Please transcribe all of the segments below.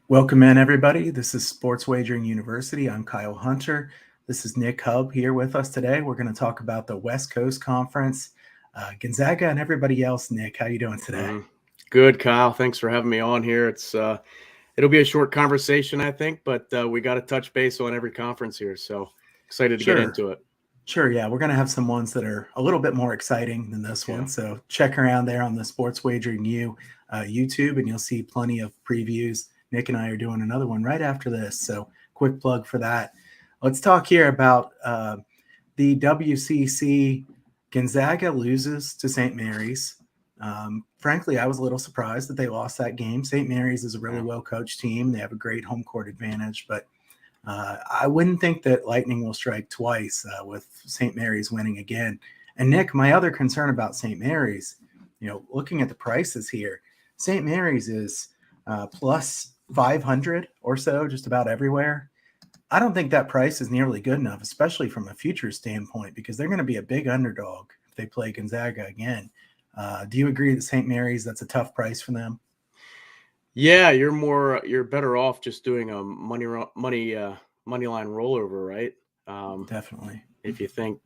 Welcome in, everybody. This is Sports Wagering University. I'm Kyle Hunter. This is Nick Hub here with us today. We're going to talk about the West Coast Conference, Gonzaga, and everybody else. Nick, how you doing today? Good, Kyle. Thanks for having me on here. It'll be a short conversation, I think, but we got to touch base on every conference here. So excited to get into it. Sure, yeah. We're going to have some ones that are a little bit more exciting than this one. So check around there on the Sports Wagering U YouTube, and you'll see plenty of previews. Nick and I are doing another one right after this. So quick plug for that. Let's talk here about the WCC. Gonzaga loses to St. Mary's. Frankly, I was a little surprised that they lost that game. St. Mary's is a really well-coached team. They have a great home court advantage, but I wouldn't think that lightning will strike twice with St. Mary's winning again. And Nick, my other concern about St. Mary's, looking at the prices here, St. Mary's is plus 500 or so just about everywhere. I don't think that price is nearly good enough, especially from a future standpoint, because they're going to be a big underdog if they play Gonzaga again. Do you agree that St. Mary's, that's a tough price for them? Yeah, you're better off just doing a money line rollover, right? Definitely. If you think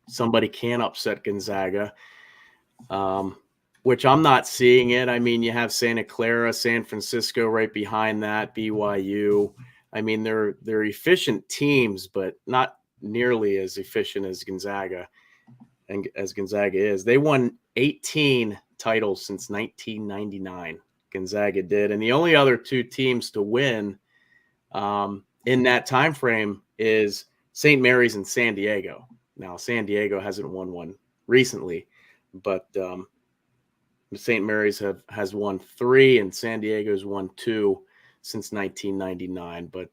somebody can upset Gonzaga, which I'm not seeing it. I mean, you have Santa Clara, San Francisco right behind that, BYU. I mean, they're efficient teams, but not nearly as efficient as Gonzaga and as Gonzaga is. They won 18 titles since 1999. Gonzaga did, and the only other two teams to win in that time frame is St. Mary's and San Diego. Now, San Diego hasn't won one recently, but St. Mary's has won 3, and San Diego's won 2 since 1999. But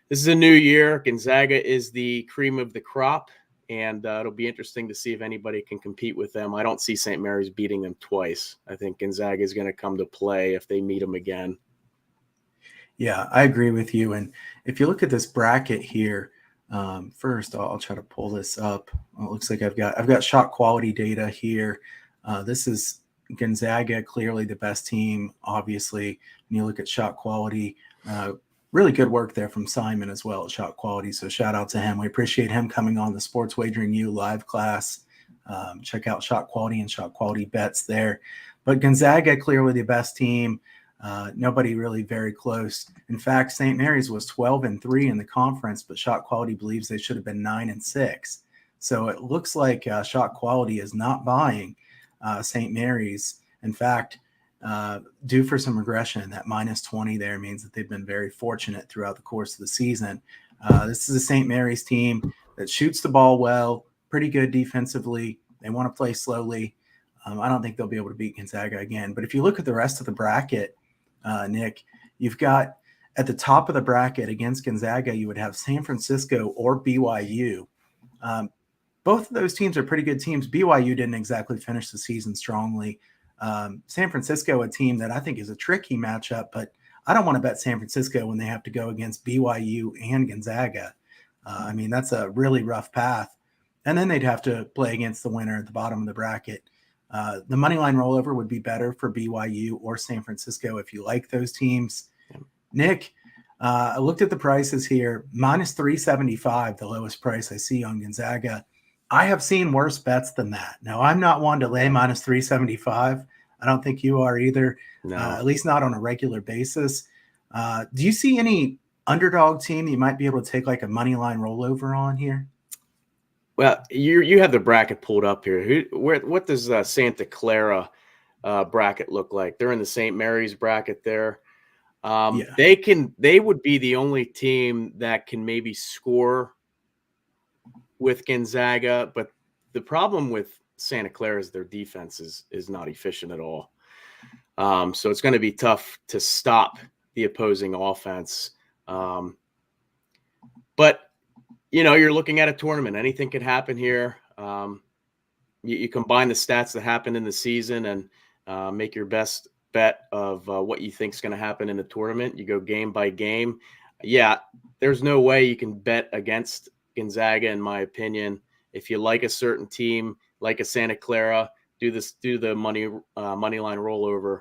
this is a new year. Gonzaga is the cream of the crop, and it'll be interesting to see if anybody can compete with them. I don't see St. Mary's beating them twice. I think Gonzaga is going to come to play if they meet them again. Yeah, I agree with you. And if you look at this bracket here, first I'll try to pull this up. Well, it looks like I've got shot quality data here. This is Gonzaga, clearly the best team, obviously. When you look at shot quality, really good work there from Simon as well at shot quality. So shout out to him. We appreciate him coming on the Sports Wagering U live class. Check out shot quality and shot quality bets there. But Gonzaga, clearly the best team. Nobody really very close. In fact, St. Mary's was 12-3 in the conference, but shot quality believes they should have been 9-6. So it looks like shot quality is not buying St. Mary's. In fact, due for some regression. That -20 there means that they've been very fortunate throughout the course of the season. This is a St. Mary's team that shoots the ball well, pretty good defensively. They want to play slowly. I don't think they'll be able to beat Gonzaga again. But if you look at the rest of the bracket, Nick, you've got at the top of the bracket against Gonzaga, you would have San Francisco or BYU. Both of those teams are pretty good teams. BYU didn't exactly finish the season strongly. San Francisco, a team that I think is a tricky matchup, but I don't want to bet San Francisco when they have to go against BYU and Gonzaga. I mean, that's a really rough path. And then they'd have to play against the winner at the bottom of the bracket. The money line rollover would be better for BYU or San Francisco if you like those teams. Nick, I looked at the prices here, -375, the lowest price I see on Gonzaga. I have seen worse bets than that. Now, I'm not one to lay -375. I don't think you are either, at least not on a regular basis. Do you see any underdog team that you might be able to take like a money line rollover on here? Well, you have the bracket pulled up here. What does Santa Clara bracket look like? They're in the St. Mary's bracket there. They would be the only team that can maybe score with Gonzaga, but the problem with Santa Clara is their defense is not efficient at all. So it's going to be tough to stop the opposing offense. But you're looking at a tournament. Anything could happen here. You combine the stats that happen in the season and make your best bet of what you think is going to happen in the tournament. You go game by game. Yeah, there's no way you can bet against Gonzaga, in my opinion. If you like a certain team, like a Santa Clara, do the money line rollover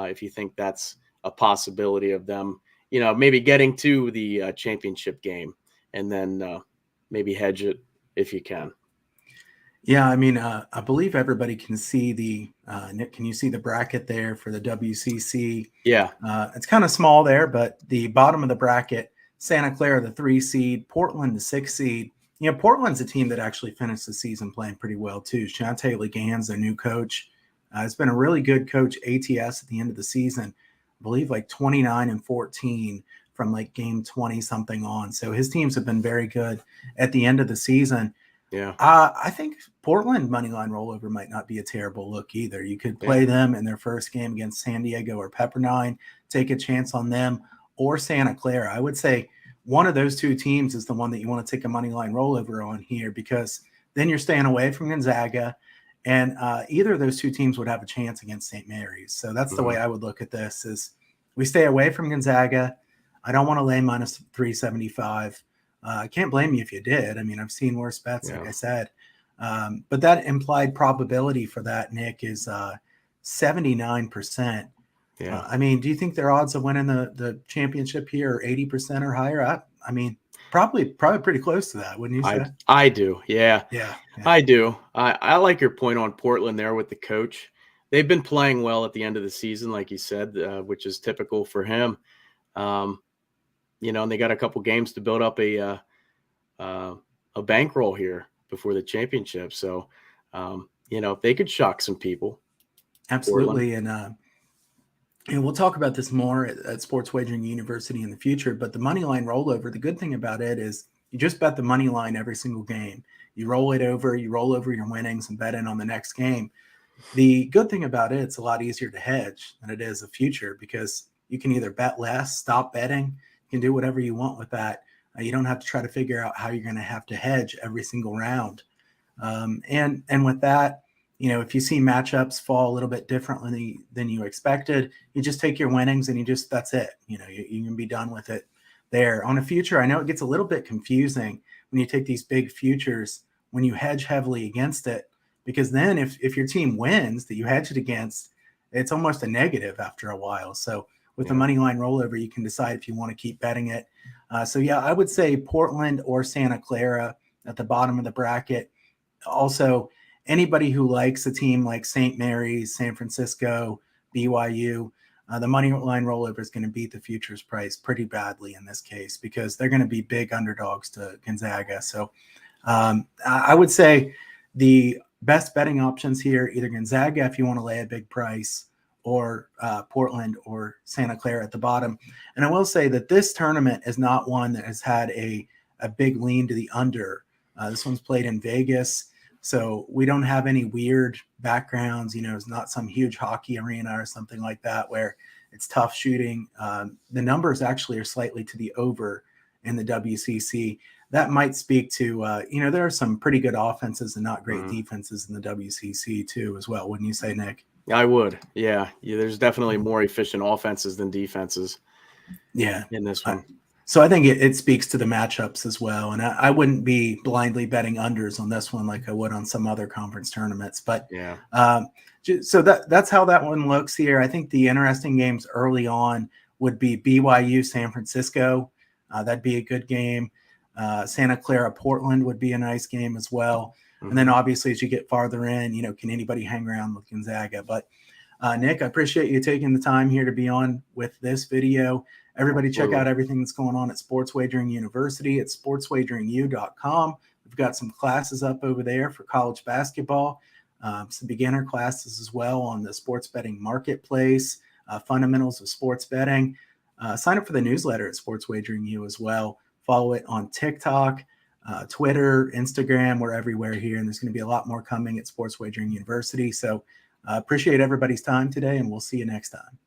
if you think that's a possibility of them, maybe getting to the championship game, and then maybe hedge it if you can. Yeah, I mean, I believe everybody can see Nick, can you see the bracket there for the WCC? Yeah. It's kind of small there, but the bottom of the bracket, Santa Clara, the 3 seed, Portland, the 6 seed. Portland's a team that actually finished the season playing pretty well too. Shante Legans, their new coach, has been a really good coach. ATS at the end of the season, I believe like 29-14 from like game 20 something on. So his teams have been very good at the end of the season. Yeah. I think Portland moneyline rollover might not be a terrible look either. You could play them in their first game against San Diego or Pepperdine, take a chance on them, or Santa Clara. I would say one of those two teams is the one that you want to take a moneyline rollover on here, because then you're staying away from Gonzaga, and either of those two teams would have a chance against St. Mary's. So that's the way I would look at this: is we stay away from Gonzaga. I don't want to lay minus 375. I can't blame you if you did. I mean, I've seen worse bets, like I said. But that implied probability for that, Nick, is 79%. Yeah. I mean, do you think their odds of winning the championship here are 80% or higher? I mean, probably pretty close to that, wouldn't you say? I do. Yeah. Yeah. I do. I like your point on Portland there with the coach. They've been playing well at the end of the season, like you said, which is typical for him. And they got a couple games to build up a bankroll here before the championship. So, they could shock some people. Absolutely. Portland. And we'll talk about this more at Sports Wagering University in the future. But the money line rollover, the good thing about it is you just bet the money line every single game. You roll it over, you roll over your winnings and bet in on the next game. The good thing about it, it's a lot easier to hedge than it is a future, because you can either bet less, stop betting. You can do whatever you want with that. You don't have to try to figure out how you're going to have to hedge every single round. And with that, if you see matchups fall a little bit differently than you expected, you just take your winnings and that's it. You can be done with it there. On a future, I know it gets a little bit confusing when you take these big futures, when you hedge heavily against it, because then if your team wins that you hedge it against, it's almost a negative after a while. So with the money line rollover, you can decide if you want to keep betting it. I would say Portland or Santa Clara at the bottom of the bracket. Also, anybody who likes a team like St. Mary's, San Francisco, BYU, the money line rollover is going to beat the futures price pretty badly in this case, because they're going to be big underdogs to Gonzaga. So I would say the best betting options here, either Gonzaga if you want to lay a big price, or Portland or Santa Clara at the bottom. And I will say that this tournament is not one that has had a big lean to the under. This one's played in Vegas, so we don't have any weird backgrounds. It's not some huge hockey arena or something like that where it's tough shooting. The numbers actually are slightly to the over in the WCC. That might speak to, there are some pretty good offenses and not great defenses in the WCC too as well. Wouldn't you say, Nick? I would. Yeah. There's definitely more efficient offenses than defenses. Yeah. In this one. So I think it speaks to the matchups as well. And I wouldn't be blindly betting unders on this one like I would on some other conference tournaments. But so that's how that one looks here. I think the interesting games early on would be BYU, San Francisco. That'd be a good game. Santa Clara, Portland would be a nice game as well. And then obviously as you get farther in, can anybody hang around with Gonzaga? But Nick, I appreciate you taking the time here to be on with this video. Everybody check out everything that's going on at Sports Wagering University at sportswageringu.com. We've got some classes up over there for college basketball, some beginner classes as well on the sports betting marketplace, fundamentals of sports betting. Sign up for the newsletter at Sports Wagering U as well. Follow it on TikTok, Twitter, Instagram. We're everywhere here, and there's going to be a lot more coming at Sports Wagering University. So appreciate everybody's time today, and we'll see you next time.